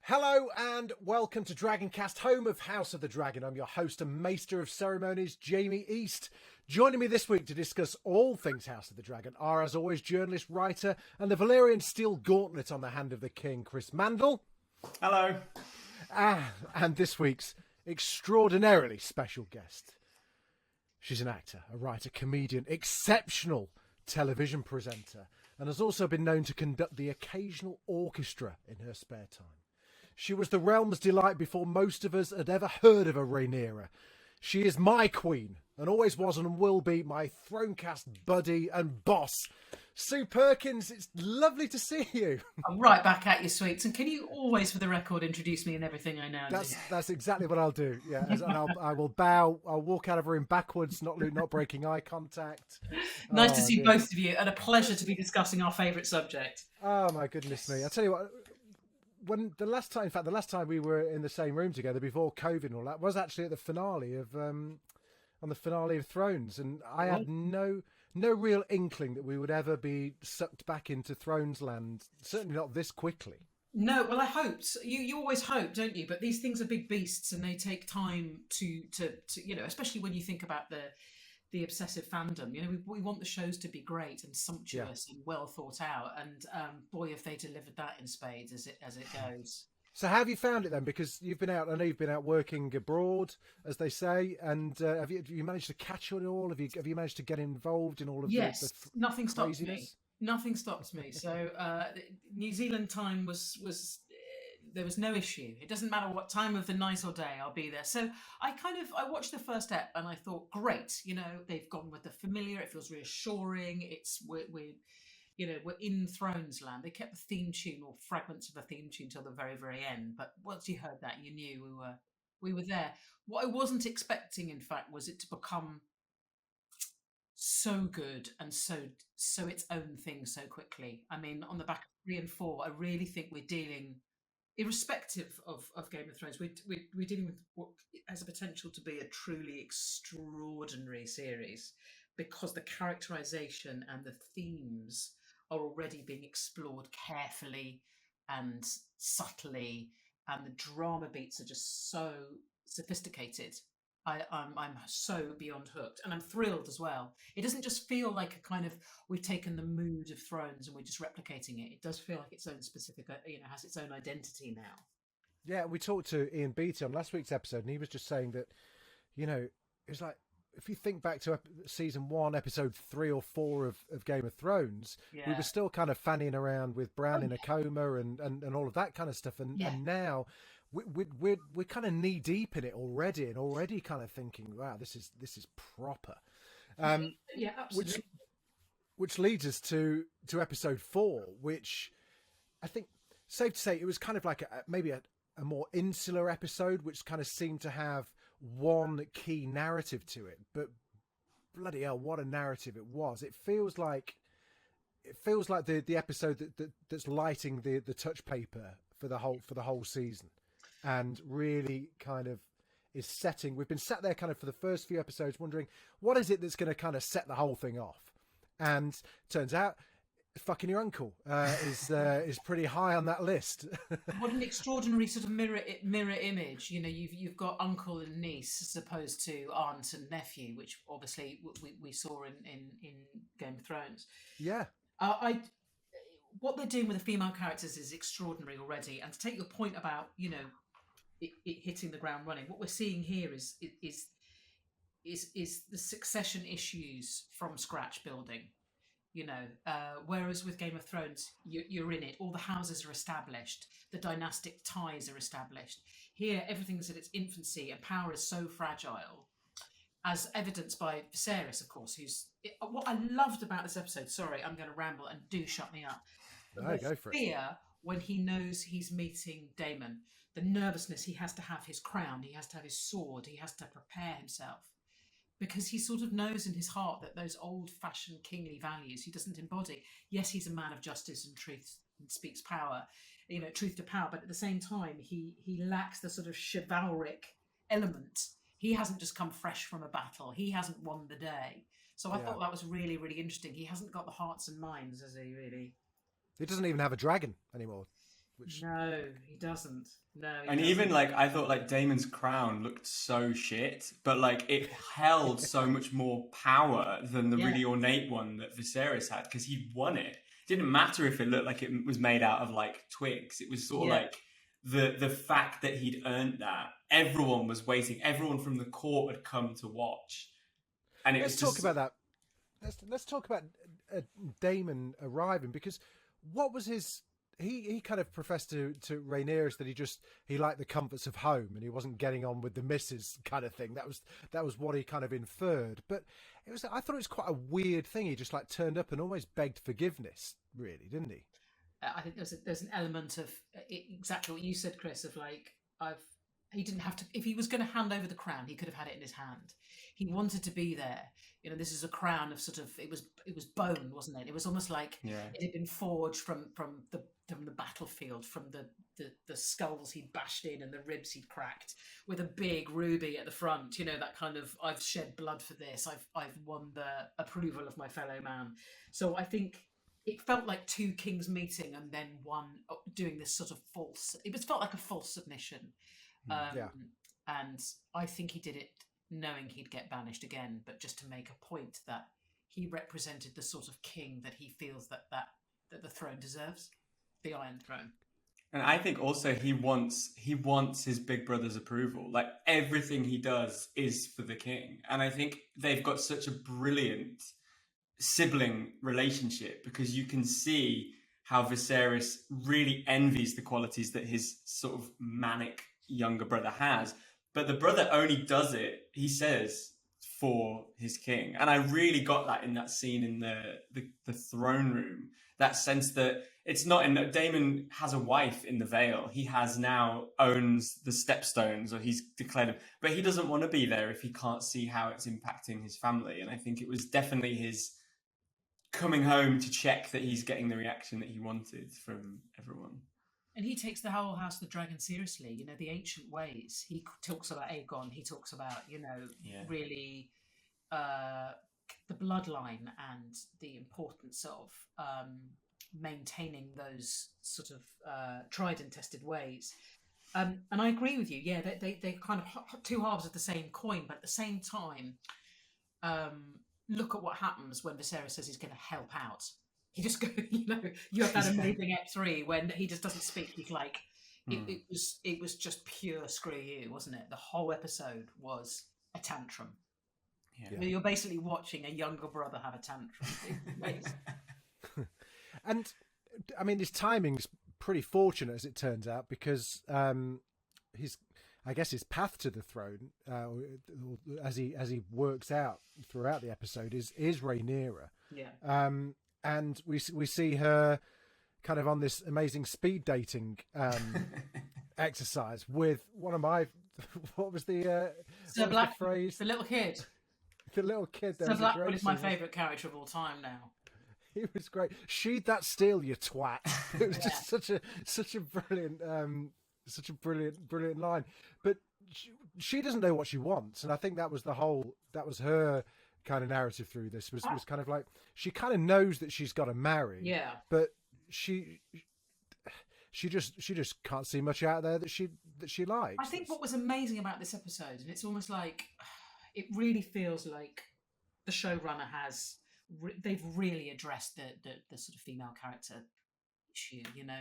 Hello and welcome to Dragoncast, home of House of the Dragon. I'm your host and maester of ceremonies, Jamie East. Joining me this week to discuss all things House of the Dragon are, as always, journalist, writer, and the Valyrian steel gauntlet on the hand of the king, Chris Mandle. Hello. And this week's extraordinarily special guest. She's an actor, a writer, comedian, exceptional television presenter, and has also been known to conduct the occasional orchestra in her spare time. She was the realm's delight before most of us had ever heard of a Rhaenyra. She is my queen, and always was and will be my Thronecast buddy and boss. Sue Perkins, it's lovely to see you. I'm right back at you, sweets. And can you always, for the record, introduce me in everything I know? That's exactly what I'll do. Yeah, and I will bow. I'll walk out of a room backwards, not breaking eye contact. Nice to see both of you, and a pleasure to be discussing our favourite subject. Oh my goodness me! I tell you what. When the last time we were in the same room together before COVID and all that was actually at the finale of on the finale of Thrones, and I had no real inkling that we would ever be sucked back into Thrones land. Certainly not this quickly. No, well, I hoped. You always hope, don't you? But these things are big beasts, and they take time to especially when you think about the obsessive fandom. We want the shows to be great and sumptuous and well thought out, and boy, if they delivered that in spades as it goes. So how have you found it then? Because you've been out, I know you've been out working abroad, as they say, and have you managed to catch it all? Have you managed to get involved in all of yes, nothing stops craziness? me. Nothing stops me. So New Zealand time was there was no issue. It doesn't matter what time of the night or day, I'll be there. So I watched the first ep and I thought, great, they've gone with the familiar. It feels reassuring. We're in Thrones land. They kept the theme tune or fragments of the theme tune till the very, very end. But once you heard that, you knew we were there. What I wasn't expecting, in fact, was it to become so good and so its own thing so quickly. I mean, on the back of 3 and 4, I really think we're dealing, irrespective of Game of Thrones, we're dealing with what has a potential to be a truly extraordinary series, because the characterization and the themes are already being explored carefully and subtly, and the drama beats are just so sophisticated. I'm so beyond hooked, and I'm thrilled as well. It doesn't just feel like a kind of, we've taken the mood of Thrones and we're just replicating it. It does feel like its own specific, has its own identity now. Yeah, we talked to Ian Beattie on last week's episode, and he was just saying that, it's like, if you think back to season 1, episode 3 or 4 of Game of Thrones, we were still kind of fanning around with Bran in a coma and all of that kind of stuff, and now we're kind of knee deep in it already, and already kind of thinking, wow, this is proper. Yeah, absolutely. Which leads us to episode 4, which I think, safe to say, it was kind of like maybe a more insular episode, which kind of seemed to have one key narrative to it, but bloody hell, what a narrative it was. It feels like the episode that's lighting the touch paper for the whole season, and really kind of is setting. We've been sat there kind of for the first few episodes wondering, what is it that's going to kind of set the whole thing off? And turns out fucking your uncle is pretty high on that list. What an extraordinary sort of mirror image. You've got uncle and niece as opposed to aunt and nephew, which obviously we saw in Game of Thrones. Yeah. What they're doing with the female characters is extraordinary already. And to take your point about it hitting the ground running, what we're seeing here is the succession issues from scratch building. Whereas with Game of Thrones, you're in it. All the houses are established. The dynastic ties are established. Here, everything's at its infancy, and power is so fragile, as evidenced by Viserys, of course. What I loved about this episode. Sorry, I'm going to ramble, and do shut me up. No, go for it. Fear when he knows he's meeting Damon. The nervousness, he has to have his crown, he has to have his sword, he has to prepare himself. Because he sort of knows in his heart that those old-fashioned kingly values he doesn't embody. Yes, he's a man of justice and truth and speaks power, truth to power, but at the same time, he lacks the sort of chivalric element. He hasn't just come fresh from a battle. He hasn't won the day. So I thought that was really, really interesting. He hasn't got the hearts and minds, has he, really? He doesn't even have a dragon anymore. which No, he doesn't. No, he And doesn't. even like I thought like Damon's crown looked so shit, but like it held so much more power than the really ornate one that Viserys had because he won it. It didn't matter if it looked like it was made out of like twigs. It was sort of like the fact that he'd earned that. Everyone was waiting. Everyone from the court had come to watch. And let's talk about that. Let's talk about Damon arriving, because what was his? He kind of professed to Rhaenyra that he liked the comforts of home and he wasn't getting on with the missus kind of thing. That was what he kind of inferred. But I thought it was quite a weird thing. He just like turned up and almost begged forgiveness, really, didn't he? I think there's an element of exactly what you said, Chris. Of like he didn't have to. If he was going to hand over the crown, he could have had it in his hand. He wanted to be there. You know, this is a crown of sort of it was bone, wasn't it? It was almost like it had been forged from the battlefield, from the skulls he'd bashed in and the ribs he'd cracked, with a big ruby at the front. You know, that kind of I've shed blood for this. I've won the approval of my fellow man. So I think it felt like two kings meeting and then one doing this sort of false. Felt like a false submission. And I think he did it knowing he'd get banished again, but just to make a point that he represented the sort of king that he feels that the throne deserves, the Iron Throne. And I think also he wants his big brother's approval. Like everything he does is for the king. And I think they've got such a brilliant sibling relationship because you can see how Viserys really envies the qualities that his sort of manic younger brother has. But the brother only does it, he says, for his king. And I really got that in that scene in the throne room. That sense that it's not in Damon has a wife in the Vale. He owns the Stepstones, or he's declared him. But he doesn't want to be there if he can't see how it's impacting his family. And I think it was definitely his coming home to check that he's getting the reaction that he wanted from everyone. And he takes the whole House of the Dragon seriously, you know, the ancient ways. He talks about Aegon. He talks about, you know, really the bloodline and the importance of maintaining those sort of tried and tested ways. And I agree with you. Yeah, they kind of two halves of the same coin, but at the same time, look at what happens when Viserys says he's going to help out. He just goes, you know, you have that amazing Ep3 when he just doesn't speak. He's like, it was just pure screw you, wasn't it? The whole episode was a tantrum. Yeah. You're basically watching a younger brother have a tantrum. And I mean, his timing's pretty fortunate, as it turns out, because his path to the throne, as he works out throughout the episode, is Rhaenyra. Yeah. And we see her kind of on this amazing speed dating exercise with one of my what was the phrase? The little kid. The little kid. Sir Blackwell is my favourite character of all time now. He was great. She'd that steel, you twat. It was just such a brilliant line. But she doesn't know what she wants, and I think that was her kind of narrative through this was kind of like she kind of knows that she's got to marry, but she just can't see much out there that she likes. I think what was amazing about this episode, and it's almost like it really feels like the showrunner they've really addressed the sort of female character issue. You know,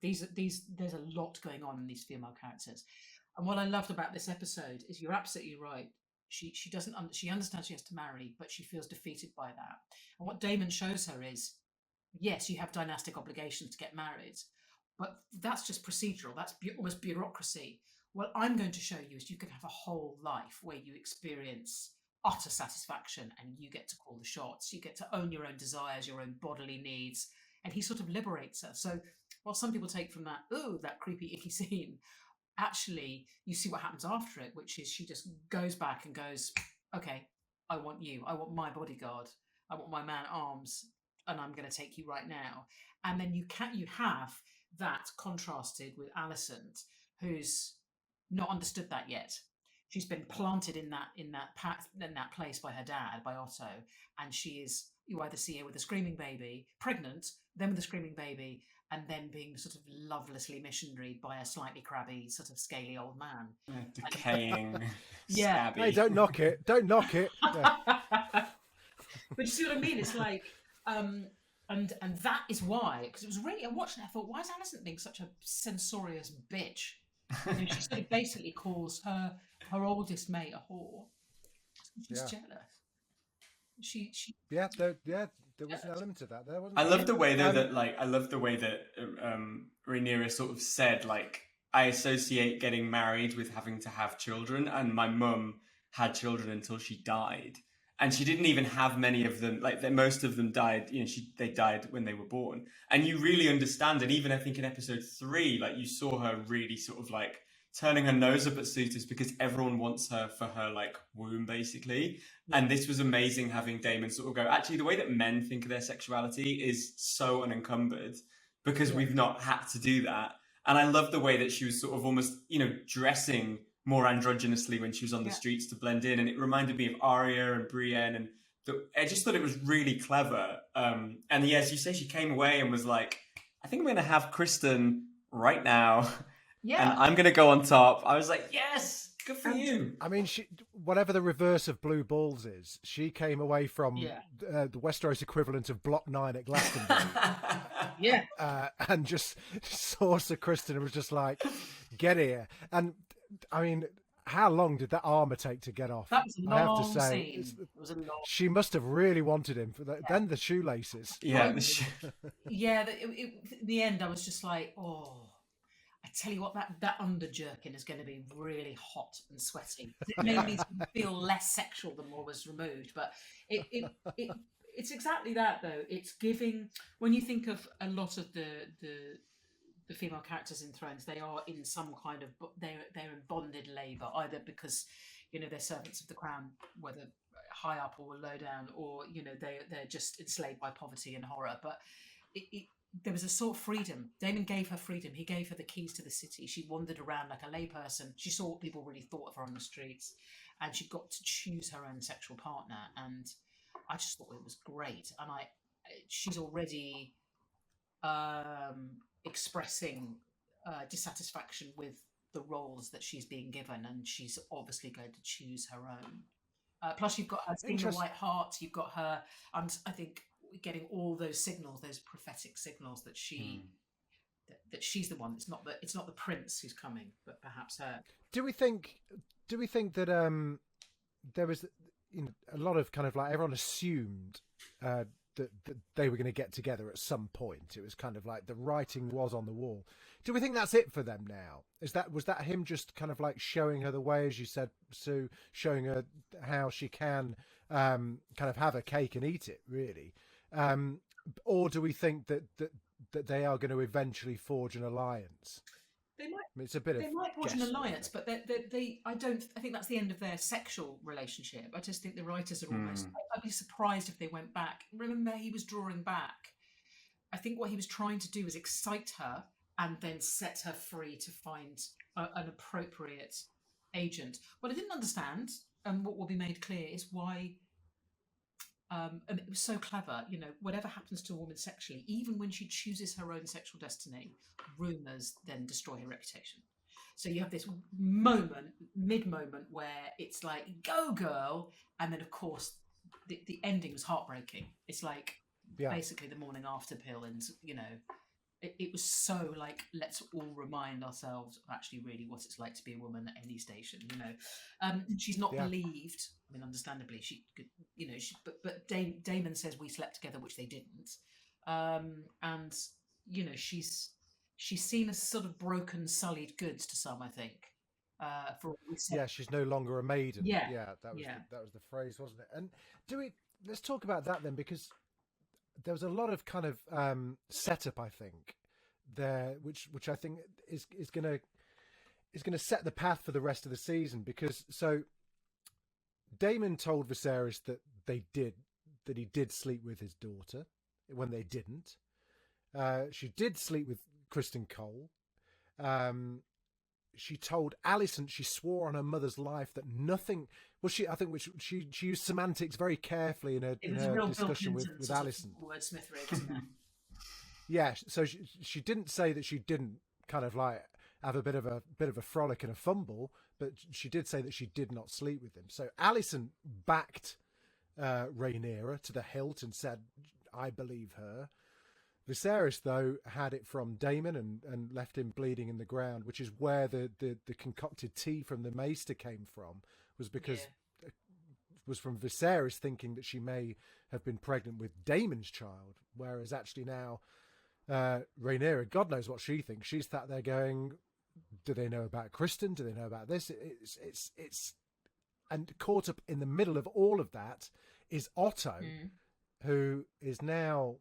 there's a lot going on in these female characters, and what I loved about this episode is you're absolutely right. She understands she has to marry, but she feels defeated by that. And what Damon shows her is, yes, you have dynastic obligations to get married, but that's just procedural. That's almost bureaucracy. What I'm going to show you is you can have a whole life where you experience utter satisfaction and you get to call the shots. You get to own your own desires, your own bodily needs. And he sort of liberates her. So while some people take from that creepy, icky scene, actually, you see what happens after it, which is she just goes back and goes, okay, I want you. I want my bodyguard. I want my man-at-arms, and I'm going to take you right now. And then you have that contrasted with Alicent, who's not understood that yet. She's been planted in that place by her dad, by Otto, and you either see her with a screaming baby, pregnant, then with a screaming baby, and then being sort of lovelessly missionary by a slightly crabby, sort of scaly old man. Decaying, Yeah. scabby. Hey, don't knock it. Don't knock it. Yeah. But you see what I mean? It's like, and that is why, because it was really, I watched it, I thought, why is Alison being such a censorious bitch? You know, she sort of basically calls her oldest mate a whore. She's jealous. She there was an element of that there, wasn't I there? love the way though I love the way that Rhaenyra sort of said, like, I associate getting married with having to have children, and my mum had children until she died, and she didn't even have many of them. Like, most of them died. You know, they died when they were born, and you really understand. And even I think in episode 3, like, you saw her really sort of like turning her nose up at suitors because everyone wants her for her like womb, basically. And this was amazing, having Damon sort of go, actually, the way that men think of their sexuality is so unencumbered because we've not had to do that. And I love the way that she was sort of almost, you know, dressing more androgynously when she was on the streets to blend in. And it reminded me of Arya and Brienne. And I just thought it was really clever. And yeah, as you say, she came away and was like, I think I'm going to have Kristen right now. Yeah. And I'm going to go on top. I was like, yes, good for you. I mean, whatever the reverse of blue balls is, she came away from the Westeros equivalent of Block 9 at Glastonbury. And just saw Sir Kristen and was just like, get here. And I mean, how long did that armour take to get off? That was a long I have to say, scene. It was a long... She must have really wanted him. For that. Then the shoelaces. Yeah. In the end, I was just like, oh... I tell you what, that under jerkin is going to be really hot and sweaty. It made me feel less sexual the more was removed. But it's exactly that, though. It's giving, when you think of a lot of the female characters in Thrones, they are in some kind of, they're in bonded labour, either because, you know, they're servants of the crown, whether high up or low down, or, you know, they're just enslaved by poverty and horror. But there was a sort of freedom. Damon gave her freedom. He gave her the keys to the city. She wandered around like a layperson. She saw what people really thought of her on the streets, and she got to choose her own sexual partner. And I just thought it was great. And she's already expressing dissatisfaction with the roles that she's being given, and she's obviously going to choose her own. Plus, you've got her in the White Hart. You've got her, and I think, getting all those signals, those prophetic signals that that she's the one. It's not the prince who's coming, but perhaps her. Do we think that there was, you know, a lot of kind of like, everyone assumed that they were going to get together at some point? It was kind of like the writing was on the wall. Do we think that's it for them now? Was that him just kind of like showing her the way, as you said, Sue, showing her how she can kind of have a cake and eat it, really? Or do we think that they are going to eventually forge an alliance? They might. I mean, it's a bit. They might forge an alliance, but they. I think that's the end of their sexual relationship. I just think the writers are almost. I'd be surprised if they went back. Remember, he was drawing back. I think what he was trying to do was excite her and then set her free to find an appropriate agent. What I didn't understand, and what will be made clear, is why. And it was so clever, you know, whatever happens to a woman sexually, even when she chooses her own sexual destiny, rumours then destroy her reputation. So you have this mid-moment where it's like, go girl, and then of course the ending was heartbreaking. It's like basically the morning after pill, and, you know, it was so like, let's all remind ourselves of actually really what it's like to be a woman at any station, you know. She's not believed. I mean, understandably, she could, you know, but Damon says we slept together, which they didn't. And, you know, she's seen as sort of broken, sullied goods to some, I think. For what we said. Yeah, she's no longer a maiden. Yeah, that was the phrase, wasn't it? And let's talk about that then, because there was a lot of kind of setup, I think, there, which I think is going to set the path for the rest of the season. Because Damon told Viserys that he did sleep with his daughter when they didn't. She did sleep with Kristen Cole. She told Alicent, she swore on her mother's life that nothing. Well, she used semantics very carefully in her discussion with Alicent. Wordsmith, isn't it? Yeah, so she didn't say that she didn't kind of like have a bit of a frolic and a fumble, but she did say that she did not sleep with him. So Alicent backed Rhaenyra to the hilt and said, "I believe her." Viserys, though, had it from Damon and left him bleeding in the ground, which is where the concocted tea from the maester came from, was because was from Viserys thinking that she may have been pregnant with Damon's child, whereas actually now Rhaenyra, God knows what she thinks. She's sat there going, do they know about Kristen? Do they know about this? It's and caught up in the middle of all of that is Otto, who is now,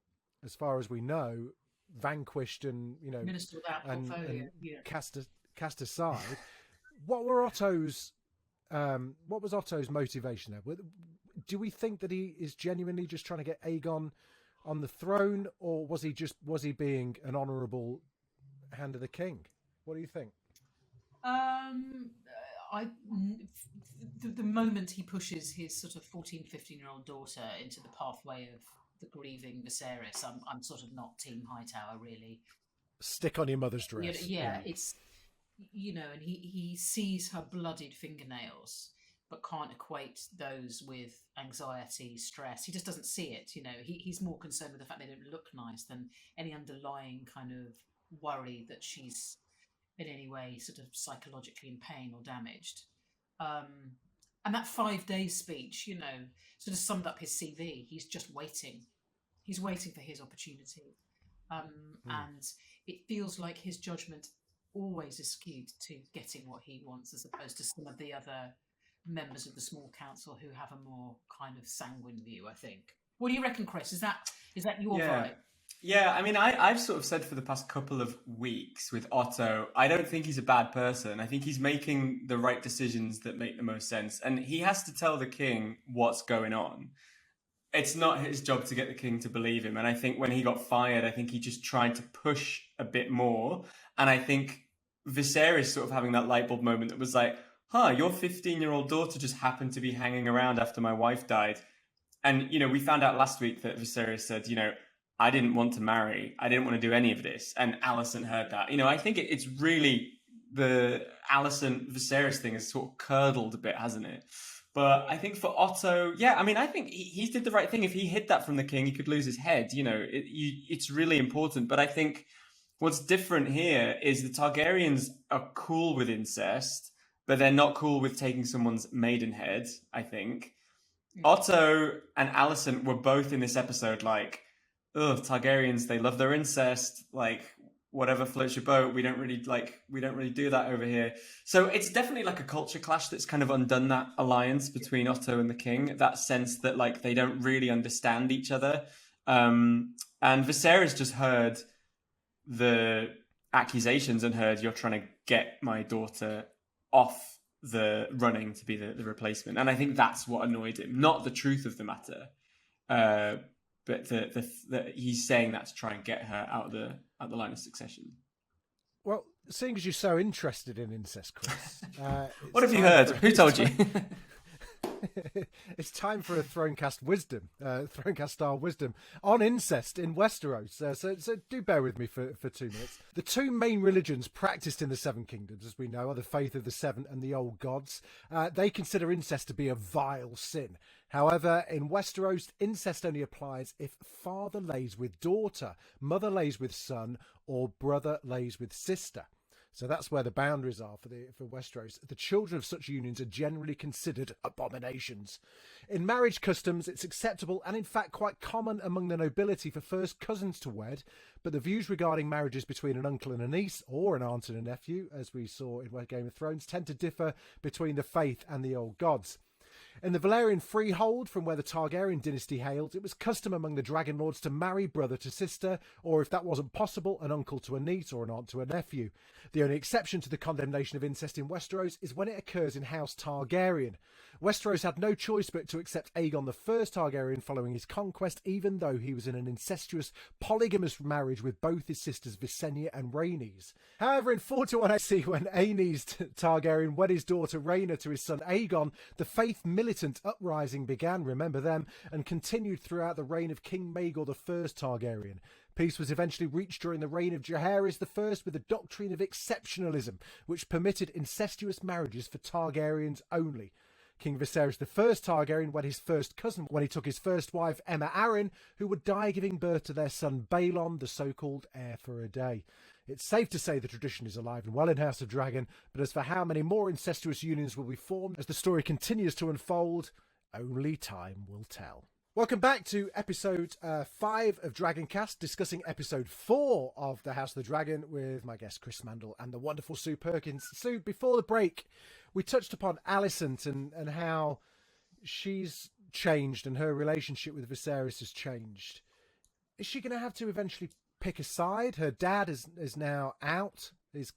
as far as we know, vanquished and Minister without portfolio, cast aside. What was Otto's motivation there? Do we think that he is genuinely just trying to get Aegon on the throne, or was he being an honourable hand of the king? What do you think? The moment he pushes his sort of 14, 15-year-old daughter into the pathway of the grieving Viserys, I'm sort of not Team Hightower, really. Stick on your mother's dress. Yeah. It's, and he sees her bloodied fingernails, but can't equate those with anxiety, stress. He just doesn't see it. He's more concerned with the fact they don't look nice than any underlying kind of worry that she's in any way sort of psychologically in pain or damaged. And that 5-day speech, sort of summed up his CV. He's just waiting. He's waiting for his opportunity. And it feels like his judgment always is skewed to getting what he wants, as opposed to some of the other members of the small council who have a more kind of sanguine view, I think. What do you reckon, Chris? Is that your vibe? Yeah, I mean, I've sort of said for the past couple of weeks with Otto, I don't think he's a bad person. I think he's making the right decisions that make the most sense. And he has to tell the king what's going on. It's not his job to get the king to believe him. And I think when he got fired, I think he just tried to push a bit more. And I think Viserys sort of having that light bulb moment that was like, your 15-year-old daughter just happened to be hanging around after my wife died. And, we found out last week that Viserys said, I didn't want to marry. I didn't want to do any of this. And Alicent heard that. I think it's really the Alicent-Viserys thing has sort of curdled a bit, hasn't it? But I think for Otto, I think he did the right thing. If he hid that from the king, he could lose his head. It's really important. But I think what's different here is the Targaryens are cool with incest, but they're not cool with taking someone's maidenhead, I think. Otto and Alicent were both in this episode like, Targaryens, they love their incest, like whatever floats your boat. We don't really do that over here. So it's definitely like a culture clash that's kind of undone that alliance between Otto and the king, that sense that like they don't really understand each other. And Viserys just heard the accusations and heard, you're trying to get my daughter off the running to be the replacement. And I think that's what annoyed him, not the truth of the matter. But the he's saying that to try and get her out of the line of succession. Well, seeing as you're so interested in incest, Chris, what have you heard? Who told you? It's time for a Thronecast wisdom, Thronecast style wisdom on incest in Westeros. So do bear with me for 2 minutes. The two main religions practiced in the Seven Kingdoms, as we know, are the faith of the Seven and the Old Gods. They consider incest to be a vile sin. However, in Westeros, incest only applies if father lays with daughter, mother lays with son, or brother lays with sister. So that's where the boundaries are for Westeros. The children of such unions are generally considered abominations. In marriage customs, it's acceptable and in fact quite common among the nobility for first cousins to wed, but the views regarding marriages between an uncle and a niece, or an aunt and a nephew, as we saw in Game of Thrones, tend to differ between the faith and the old gods. In the Valyrian freehold, from where the Targaryen dynasty hailed, it was custom among the dragon lords to marry brother to sister, or if that wasn't possible, an uncle to a niece or an aunt to a nephew. The only exception to the condemnation of incest in Westeros is when it occurs in House Targaryen. Westeros had no choice but to accept Aegon the First Targaryen following his conquest, even though he was in an incestuous, polygamous marriage with both his sisters Visenya and Rhaenys. However, in 4-1 AC, when Aenys Targaryen wed his daughter Rhaena to his son Aegon, the faith militant uprising began, remember them, and continued throughout the reign of King Maegor I Targaryen. Peace was eventually reached during the reign of Dracarys I with the doctrine of exceptionalism, which permitted incestuous marriages for Targaryens only. King Viserys I Targaryen wed his first cousin when he took his first wife, Emma Arryn, who would die giving birth to their son Balon, the so-called heir for a day. It's safe to say the tradition is alive and well in House of Dragon, but as for how many more incestuous unions will be formed as the story continues to unfold, only time will tell. Welcome back to episode 5 of Dragoncast, discussing episode 4 of The House of the Dragon with my guest Chris Mandle and the wonderful Sue Perkins. Sue, before the break, we touched upon Alicent and how she's changed and her relationship with Viserys has changed. Is she going to have to eventually pick a side? Her dad is now out. Is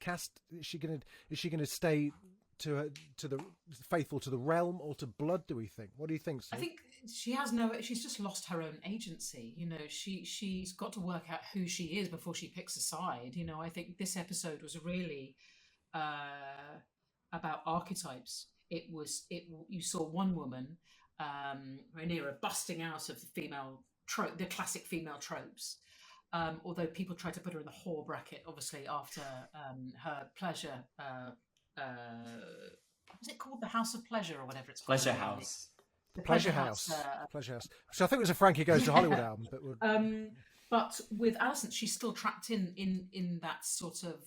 she going to stay to the faithful to the realm or to blood? Do we think? What do you think, Sue? I think she's just lost her own agency. You know, she's got to work out who she is before she picks a side. You know, I think this episode was really about archetypes. You saw one woman, Rhaenyra, busting out of the female trope, the classic female tropes. Although people tried to put her in the whore bracket, obviously after her pleasure. Was it called the House of Pleasure or whatever it's called? Pleasure House. The Pleasure House. Pleasure House. Which I think was a Frankie Goes to Hollywood album. But with Alicent, she's still trapped in that sort of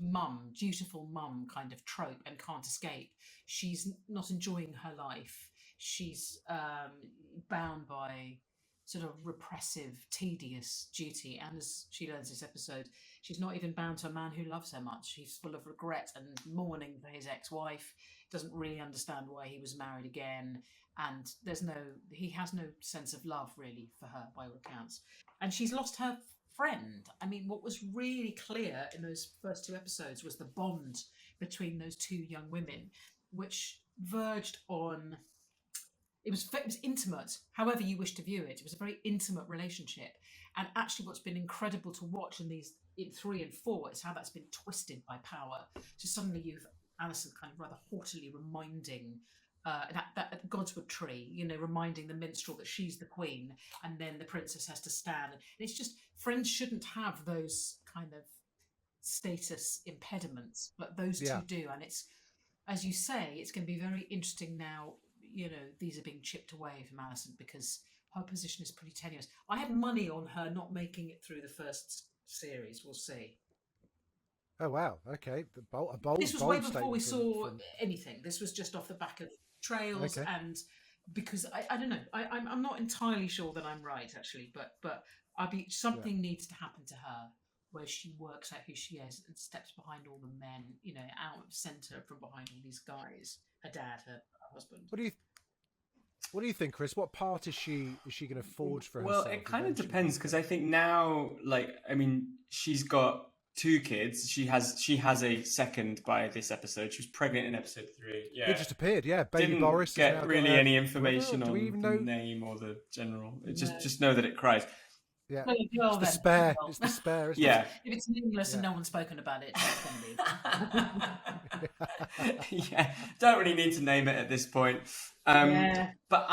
mum, dutiful mum kind of trope and can't escape. She's not enjoying her life. She's bound by sort of repressive, tedious duty. And as she learns this episode, she's not even bound to a man who loves her much. He's full of regret and mourning for his ex-wife, doesn't really understand why he was married again. And he has no sense of love really for her by all accounts. And she's lost her friend. I mean, what was really clear in those first 2 episodes was the bond between those 2 young women, which verged on... It was intimate, however you wish to view it. It was a very intimate relationship. And actually what's been incredible to watch in 3 and 4 is how that's been twisted by power. So suddenly you've Alicent kind of rather haughtily reminding that Godswood tree, you know, reminding the minstrel that she's the queen, and then the princess has to stand. And it's just, friends shouldn't have those kind of status impediments, but those two do. And it's, as you say, it's going to be very interesting now. You know, these are being chipped away from Alicent because her position is pretty tenuous. I had money on her not making it through the first series. We'll see. Oh wow! Okay, a bold. This was way before we saw anything. This was just off the back of trails, and because I don't know. I'm not entirely sure that I'm right actually, but something needs to happen to her where she works out who she is and steps behind all the men. You know, out of centre from behind all these guys. Her dad, her husband. What do you think, Chris? What part is she going to forge for herself? Well, it kind of depends because I think now, she's got 2 kids. She has a second by this episode. She was pregnant in episode 3. Yeah, it just appeared. Yeah, baby Didn't Doris. Get really any information on the name or the general. Just know that it cries. Yeah, well, it's the spare. It's the spare. Isn't it? If it's nameless and no one's spoken about it, it's going to be. Yeah, don't really need to name it at this point. But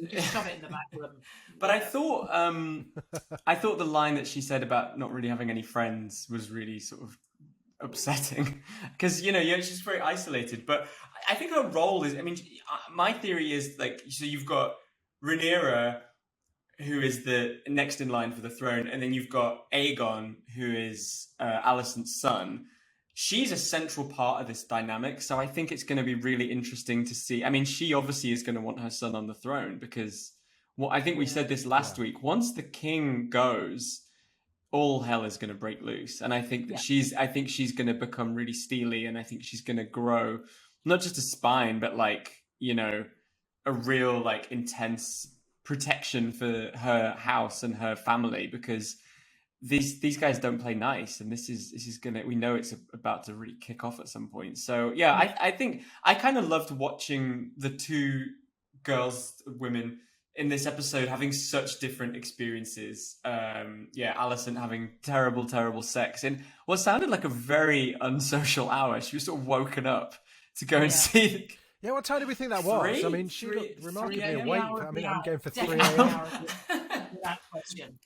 just shove it in the back room. But I thought the line that she said about not really having any friends was really sort of upsetting because she's very isolated. But I think her role is. I mean, my theory is so you've got Rhaenyra, who is the next in line for the throne, and then you've got Aegon, who is Alicent's son. She's a central part of this dynamic, so I think it's going to be really interesting to see. I mean, she obviously is going to want her son on the throne because I think we said this last week. Once the king goes, all hell is going to break loose, and I think that she's going to become really steely, and I think she's going to grow not just a spine, but a real intense protection for her house and her family because these guys don't play nice, and this is gonna, we know it's about to really kick off at some point. So I think I kind of loved watching the 2 women in this episode having such different experiences. Alicent having terrible sex in what sounded like a very unsocial hour. She was sort of woken up to go and see Yeah, what time do we think that was? I mean, she Three- looked remarkably 3 a.m. awake. I mean, I'm going for 3 Definitely a.m. hour of that question.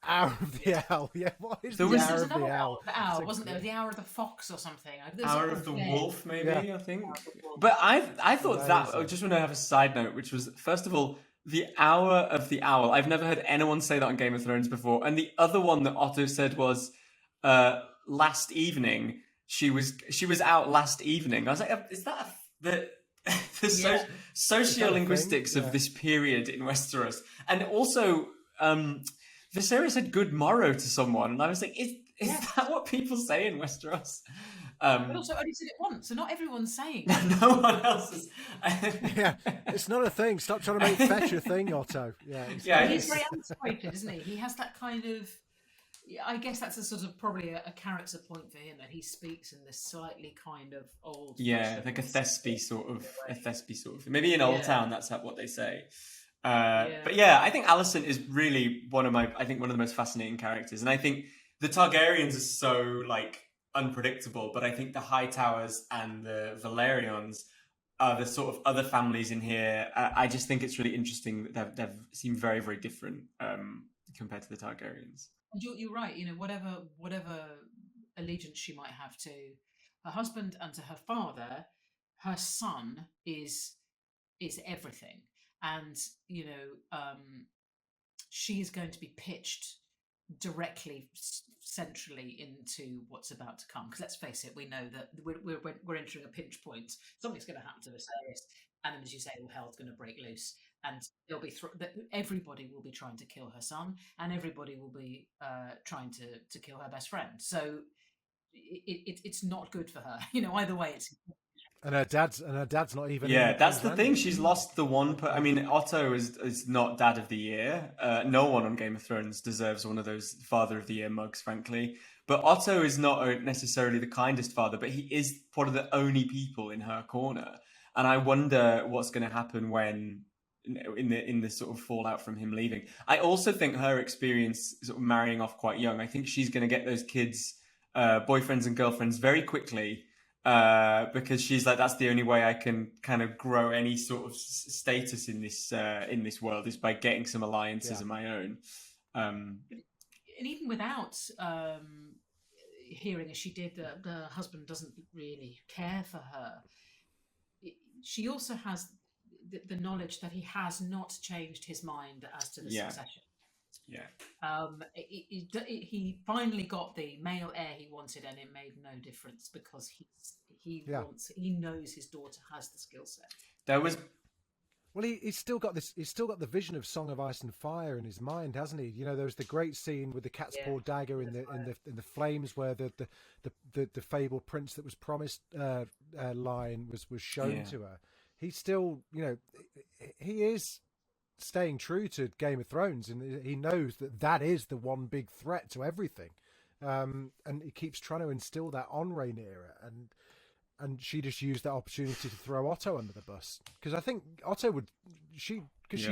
Hour of the owl. Yeah, what is There the was- hour There of was the another owl? owl, wasn't there? The hour of the fox or something. Hour of the wolf, maybe, Yeah. I think. Hour of the wolf. But I thought that, I Amazing. just want to have a side note, which was, first of all, the hour of the owl. I've never heard anyone say that on Game of Thrones before. And the other one that Otto said was, last evening, she was out last evening. I was like, is that the Yeah. sociolinguistics Yeah. of this period in Westeros? And also, Viserys said good morrow to someone, and I was like, is that what people say in Westeros? But also only said it once, so not everyone's saying it. No one else is. Yeah, it's not a thing. Stop trying to make fetch a thing, Otto. Yeah, Yeah, He's very antiquated, isn't he? He has that kind of. I guess that's a sort of probably a character point for him, that he speaks in this slightly kind of old. Yeah, like a Thespy sort of thing. Maybe in Old Town, that's what they say. But yeah, I think Alicent is really one of the most fascinating characters, and I think the Targaryens are so like unpredictable, but I think the Hightowers and the Valerians are the sort of other families in here. I just think it's really interesting that they've seem very, very different compared to the Targaryens. And you're right. You know, whatever allegiance she might have to her husband and to her father, her son is everything. And you know, she is going to be pitched directly centrally into what's about to come, because let's face it, we know that we're entering a pinch point. Something's going to happen to Viserys, and then, as you say, all hell's going to break loose, and there'll be everybody will be trying to kill her son, and everybody will be trying to kill her best friend. So it's not good for her, you know, either way. It's and her dad's not even. Yeah, in that's the King's thing. Landing. She's lost the one. I mean, Otto is not Dad of the Year. No one on Game of Thrones deserves one of those Father of the Year mugs, frankly. But Otto is not necessarily the kindest father, but he is one of the only people in her corner. And I wonder what's going to happen when, in the sort of fallout from him leaving. I also think her experience sort of marrying off quite young, I think she's going to get those kids, boyfriends and girlfriends very quickly. Because she's like, that's the only way I can kind of grow any sort of status in this world is by getting some alliances of my own. And even without hearing, as she did, that the husband doesn't really care for her, she also has the knowledge that he has not changed his mind as to the succession. Yeah. He finally got the male heir he wanted, and it made no difference because he knows his daughter has the skill set. Well, he's still got this. He's still got the vision of Song of Ice and Fire in his mind, hasn't he? You know, there was the great scene with the cat's paw dagger in the flames, where the fabled prince that was promised line was shown to her. He's still, you know, he is staying true to Game of Thrones, and he knows that is the one big threat to everything, and he keeps trying to instill that on Rhaenyra, and she just used that opportunity to throw Otto under the bus, because I think Otto she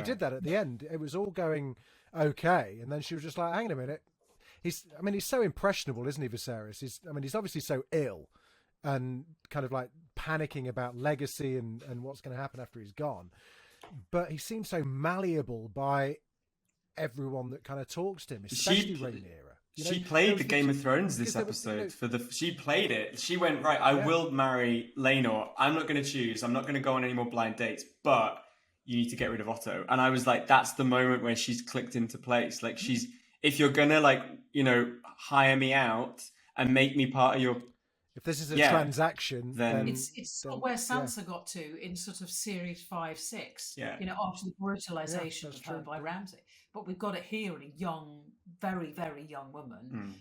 did that at the end. It was all going okay, and then she was just like, hang on a minute, he's so impressionable, isn't he, Viserys? He's obviously so ill and kind of like panicking about legacy and what's going to happen after he's gone. But he seems so malleable by everyone that kind of talks to him, especially Rhaenyra. She played the Game of Thrones this episode. She played it. She went, right, I will marry Laenor. I'm not going to choose. I'm not going to go on any more blind dates, but you need to get rid of Otto. And I was like, that's the moment where she's clicked into place. Like, if you're going to, like, you know, hire me out and make me part of your... If this is a transaction, then it's where Sansa got to in sort of series 5-6. Yeah. You know, after the brutalization of her by Ramsay. But we've got it here in a young, very, very young woman,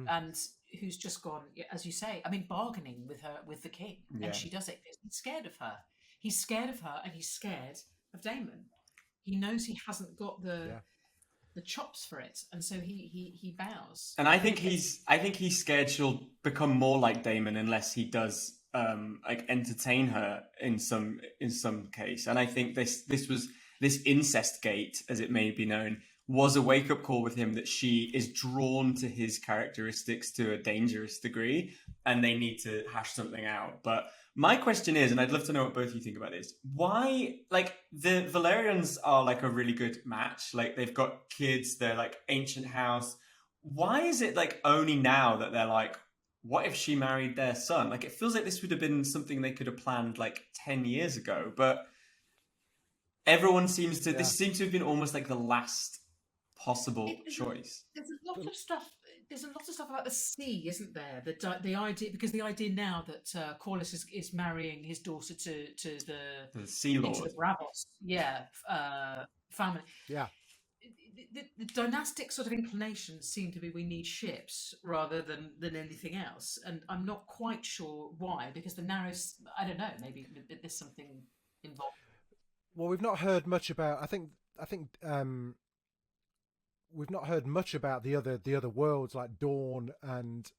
and who's just gone, as you say. I mean, bargaining with the king, and she does it because he's scared of her. He's scared of her, and he's scared of Damon. He knows he hasn't got the chops for it, and so he bows. And I think he's scared she'll become more like Damon unless he does like entertain her in some case. And I think this incest gate, as it may be known, was a wake-up call with him that she is drawn to his characteristics to a dangerous degree, and they need to hash something out. But my question is, and I'd love to know what both of you think about this, why, like, the Valerians are like a really good match. Like, they've got kids, they're like ancient house. Why is it like only now that they're like, what if she married their son? Like, it feels like this would have been something they could have planned like 10 years ago, but everyone seems to, this seems to have been almost like the last possible choice. There's a lot of stuff. There's a lot of stuff about the sea, isn't there? The idea, because the idea now that Corlys is marrying his daughter to the Sea Lord, into the Bravos, family. Yeah. The dynastic sort of inclinations seem to be we need ships rather than anything else, and I'm not quite sure why. Because the narrows, I don't know. Maybe there's something involved. Well, we've not heard much about. I think we've not heard much about the other worlds like Dawn and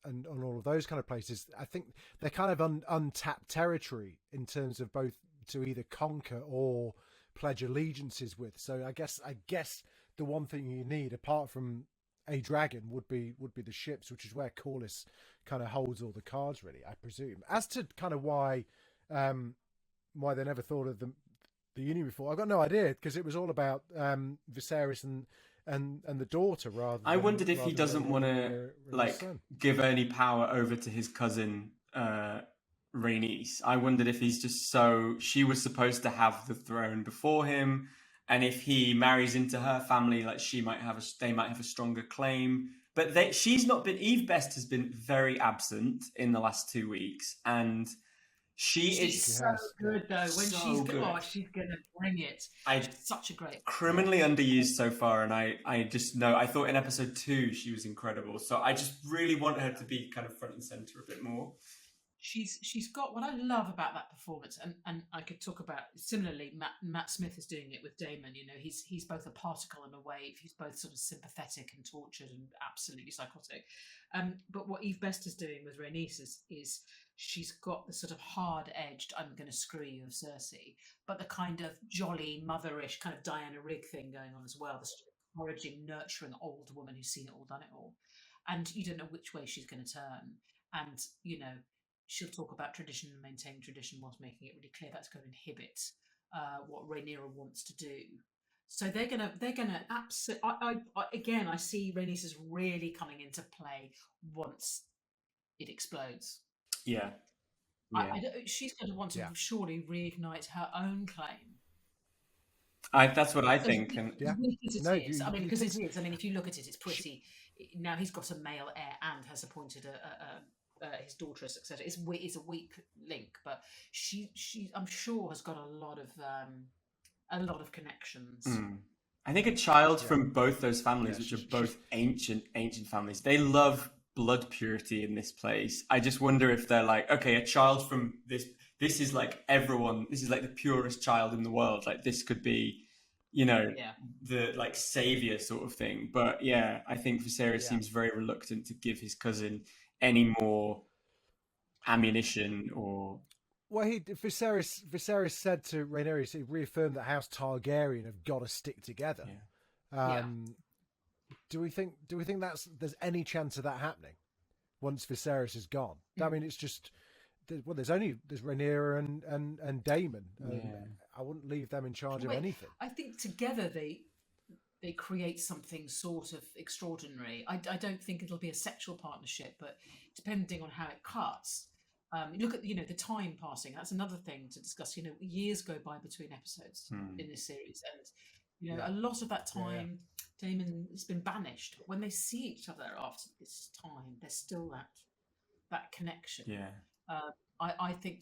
all of those kind of places. I think they're kind of untapped territory in terms of both to either conquer or pledge allegiances with. So I guess the one thing you need apart from a dragon would be the ships, which is where Corlys kind of holds all the cards, really, I presume. As to kind of why they never thought of the Union before, I've got no idea, because it was all about Viserys and the daughter rather. I wondered if he doesn't want to like give any power over to his cousin Rhaenys. I wondered if he's just she was supposed to have the throne before him, and if he marries into her family, like they might have a stronger claim. But she's not been. Eve Best has been very absent in the last 2 weeks, and she's so good though. When she's gonna bring it. Such a great criminally underused so far, and I just know. I thought in episode 2 she was incredible, so I just really want her to be kind of front and center a bit more. She's got what I love about that performance, and I could talk about similarly. Matt Smith is doing it with Damon. You know, he's both a particle and a wave. He's both sort of sympathetic and tortured and absolutely psychotic. But what Eve Best is doing with Rhaenys is she's got the sort of hard-edged "I'm going to screw you" of Cersei, but the kind of jolly, motherish kind of Diana Rigg thing going on as well. The sort of encouraging, nurturing old woman who's seen it all, done it all, and you don't know which way she's going to turn. And you know, she'll talk about tradition and maintain tradition whilst making it really clear that's going to inhibit what Rhaenyra wants to do. So they're gonna absolutely. Again, I see Rhaenys as really coming into play once it explodes. Yeah. She's going to want to surely reignite her own claim. That's what I think. And because it is. I mean, if you look at it, it's pretty. Now he's got a male heir and has appointed his daughter as successor. It's a weak link, but she I'm sure has got a lot of connections. I think a child from both those families, which are both ancient families, they love blood purity in this place. I just wonder if they're like, okay, a child from this is like everyone, this is like the purest child in the world. Like this could be, you know, the like savior sort of thing. But yeah, I think Viserys seems very reluctant to give his cousin any more ammunition or. Well, Viserys said to Rhaenyra, he reaffirmed that House Targaryen have got to stick together. Do we think there's any chance of that happening once Viserys is gone? I mean, it's just there's Rhaenyra and Damon. I wouldn't leave them in charge of anything. I think together they create something sort of extraordinary. I don't think it'll be a sexual partnership, but depending on how it cuts. Look at the time passing. That's another thing to discuss. Years go by between episodes in this series, and a lot of that time, Damon has been banished. But when they see each other after this time, there's still that connection. I think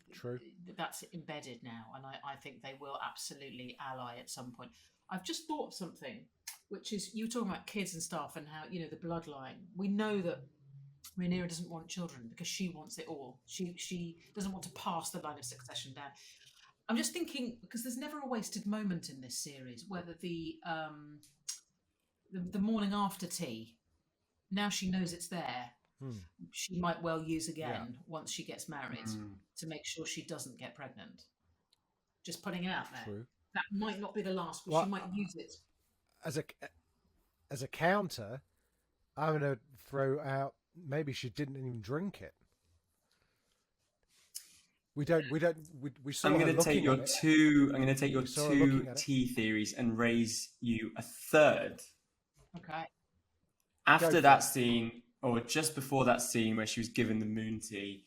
that's embedded now, and I think they will absolutely ally at some point. I've just thought of something, which is you were talking about kids and stuff, and how the bloodline. We know that Rhaenyra doesn't want children because she wants it all. She doesn't want to pass the line of succession down. I'm just thinking, because there's never a wasted moment in this series, whether the morning after tea, now she knows it's there, she might well use again once she gets married to make sure she doesn't get pregnant. Just putting it out there. True. That might not be the last, but she might use it. as a counter, I'm going to throw out maybe she didn't even drink it. We saw I'm her going to take looking your at it. two. I'm going to take your We saw her two looking at it. tea theories and raise you a third. Okay. After that scene, or just before that scene where she was given the moon tea,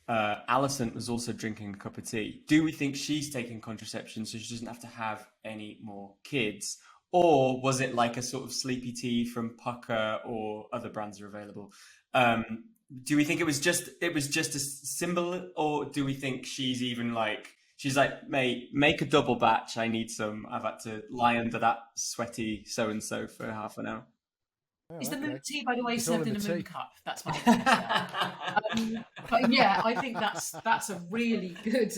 Alicent was also drinking a cup of tea. Do we think she's taking contraception so she doesn't have to have any more kids? Or was it like a sort of sleepy tea from Pucker, or other brands are available? Do we think it was just a symbol, or do we think she's like, mate, make a double batch. I need some. I've had to lie under that sweaty so-and-so for half an hour. Is the moon tea, by the way, It's all served in a tea. moon cup? That's my answer. But yeah, I think that's a really good.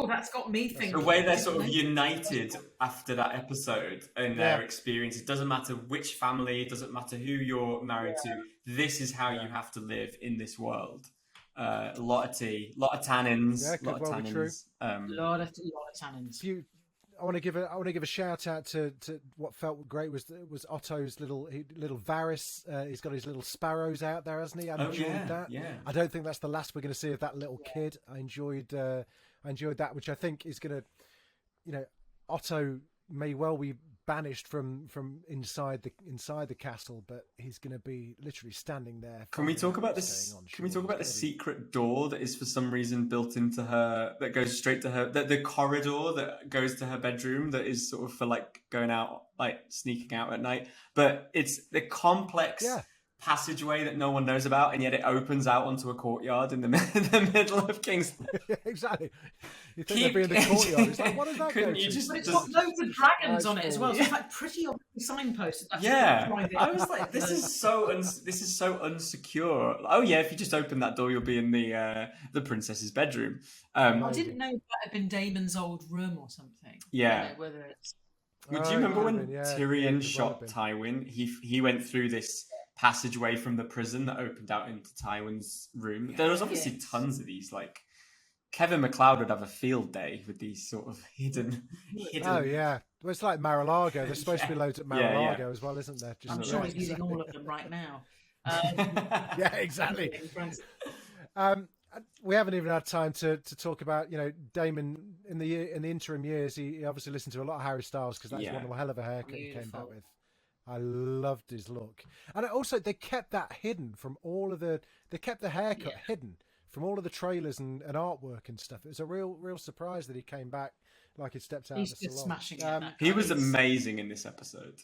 That's got me thinking. The way they're sort of united after that episode and their experience. It doesn't matter which family. It doesn't matter who you're married to. This is how you have to live in this world. A lot of tea, a lot of tannins, Yeah, lot of tannins. true. A lot of tannins. I want to give a shout out to what felt great was Otto's little Varys. He's got his little sparrows out there, hasn't he? I enjoyed that. Yeah. I don't think that's the last we're going to see of that little kid. I enjoyed that, which I think is going to, Otto may well be banished from inside the castle, but he's going to be literally standing there. Can we talk about this? Can we talk about the secret door that is for some reason built into her, that goes straight to her, the corridor that goes to her bedroom, that is sort of for like going out, like sneaking out at night, but it's the complex passageway that no one knows about, and yet it opens out onto a courtyard in the middle of Kingston. Exactly. You think they'd be in the courtyard? It's like, what does that go to? But it's got loads of dragons on it as well. So it's like pretty obvious signpost. I was like, this is so unsecure. Oh yeah, if you just open that door, you'll be in the princess's bedroom. I didn't know that had been Damon's old room or something. Yeah. Whether it's. Would you remember when Tyrion shot Tywin? He went through this passageway from the prison that opened out into Tywin's room. There was obviously tons of these. Like Kevin MacLeod would have a field day with these sort of hidden. Oh yeah, well, it's like Mar-a-Lago. There's supposed to be loads at Mar-a-Lago as well, isn't there? I'm sure he's using all of them right now. Yeah, exactly. We haven't even had time to talk about Damon in the interim years. He obviously listened to a lot of Harry Styles because that's one hell of a haircut he came back with. I loved his look, and also they kept that hidden from all of the. They kept the haircut hidden from all of the trailers and artwork and stuff. It was a real surprise that he came back like he stepped out of the salon. He's smashing it. He was amazing in this episode.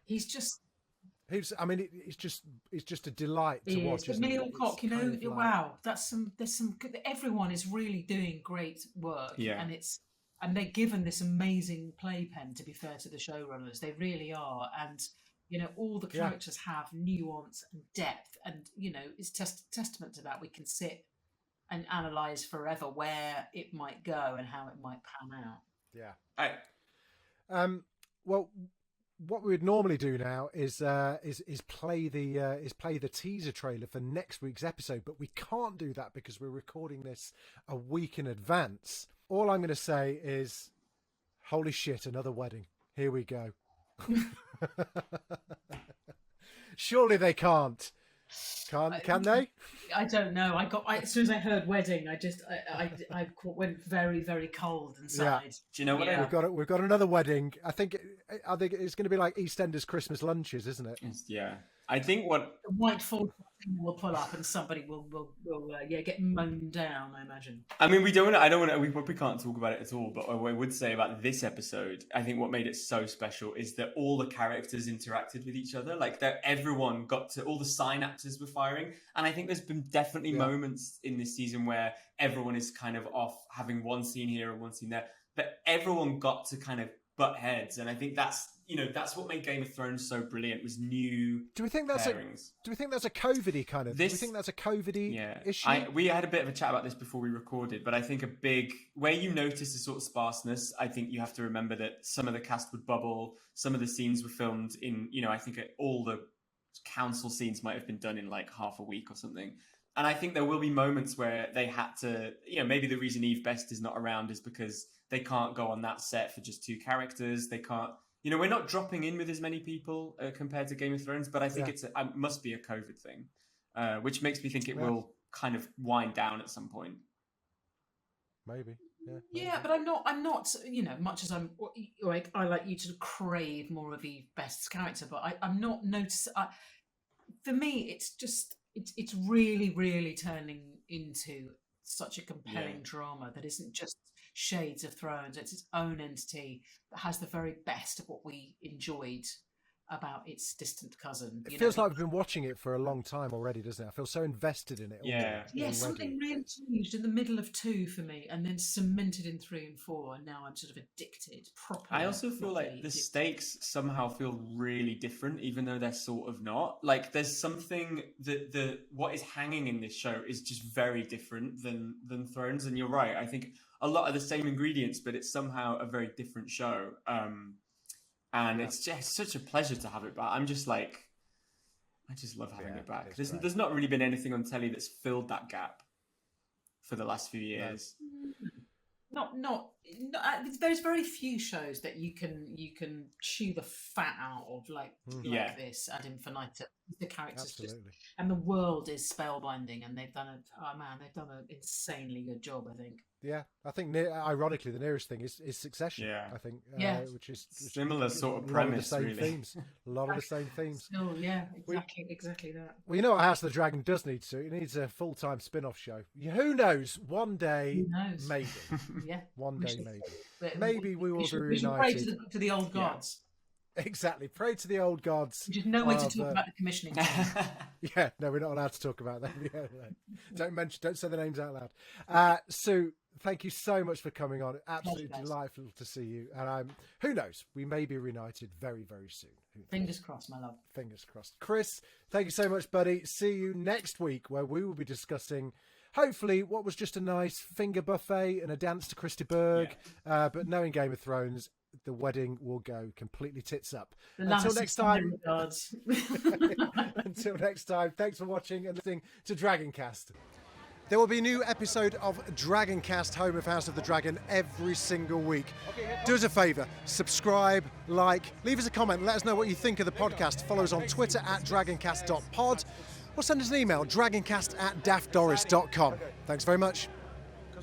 He's just. It's just a delight to watch. But Millie Alcock, wow, there's some. Everyone is really doing great work, and they're given this amazing playpen. To be fair to the showrunners, they really are, and all the characters have nuance and depth, and it's testament to that. We can sit and analyze forever where it might go and how it might pan out. Yeah. Well, what we would normally do now is play the teaser trailer for next week's episode, but we can't do that because we're recording this a week in advance. All I'm going to say is, holy shit, another wedding. Here we go. Surely they can't. Can they? I don't know. As soon as I heard wedding, I went very, very cold inside. Yeah. Do you know what? We've got another wedding. I think it's going to be like EastEnders Christmas lunches, isn't it? Yeah. I think what the white Ford will pull up and somebody will get mown down, I imagine. I mean, we probably can't talk about it at all, but what I would say about this episode, I think what made it so special is that all the characters interacted with each other. Like that everyone all the synapses were firing. And I think there's been definitely moments in this season where everyone is kind of off, having one scene here and one scene there, but everyone got to kind of butt heads. And I think that's what made Game of Thrones so brilliant, was new. Do we think that's a COVID-y kind of? Do we think that's a COVID-y issue? We had a bit of a chat about this before we recorded, but I think a big where you notice the sort of sparseness, I think you have to remember that some of the cast would bubble, some of the scenes were filmed in, I think all the council scenes might have been done in like half a week or something. And I think there will be moments where they had to, maybe the reason Eve Best is not around is because they can't go on that set for just two characters. They can't. You know, we're not dropping in with as many people compared to Game of Thrones, but I think it must be a COVID thing, which makes me think it will kind of wind down at some point. Maybe. Yeah, but I'm not, you know, much as I'm like, I like you to crave more of the best character, but I'm not noticing. For me, it's really, really turning into such a compelling drama that isn't just Shades of Thrones. It's its own entity that has the very best of what we enjoyed about its distant cousin. It feels like we've been watching it for a long time already, doesn't it? I feel so invested in it. Yeah. Something really changed in the middle of 2 for me, and then cemented in 3 and 4, and now I'm sort of addicted properly. I also feel like the stakes somehow feel really different, even though they're sort of not. Like, there's something that what is hanging in this show is just very different than Thrones. And you're right. I think a lot of the same ingredients, but it's somehow a very different show. And it's just such a pleasure to have it back. I'm just like, I just love having it back. There's not really been anything on telly that's filled that gap for the last few years. Not there's very few shows that you can chew the fat out of like this ad infinitum. The characters just, and the world is spellbinding, and they've done an insanely good job, I think. Yeah, I think ironically the nearest thing is Succession. Yeah, I think which is similar sort of premise, a lot of the same really. Themes, a lot of the same themes. Oh yeah, exactly that. Well, you know what House of the Dragon does need to? It needs a full-time spin-off show. Who knows? One day, maybe. One day, maybe we will be reunited. We should pray to the old gods. Exactly. Pray to the old gods. Just no way to talk about the commissioning. No, we're not allowed to talk about them. Don't say the names out loud. Sue, thank you so much for coming on. Absolutely delightful to see you. And who knows? We may be reunited very, very soon. Fingers crossed, my love. Fingers crossed. Chris, thank you so much, buddy. See you next week, where we will be discussing, hopefully, what was just a nice finger buffet and a dance to Christy Berg. But knowing Game of Thrones, the wedding will go completely tits up. Until next time. Until next time, thanks for watching and listening to Dragoncast. There will be a new episode of Dragoncast, home of House of the Dragon, every single week. Do us a favour, subscribe, like, leave us a comment, let us know what you think of the podcast. Follow us on Twitter at dragoncast.pod or send us an email, dragoncast@daftdoris.com. Thanks very much.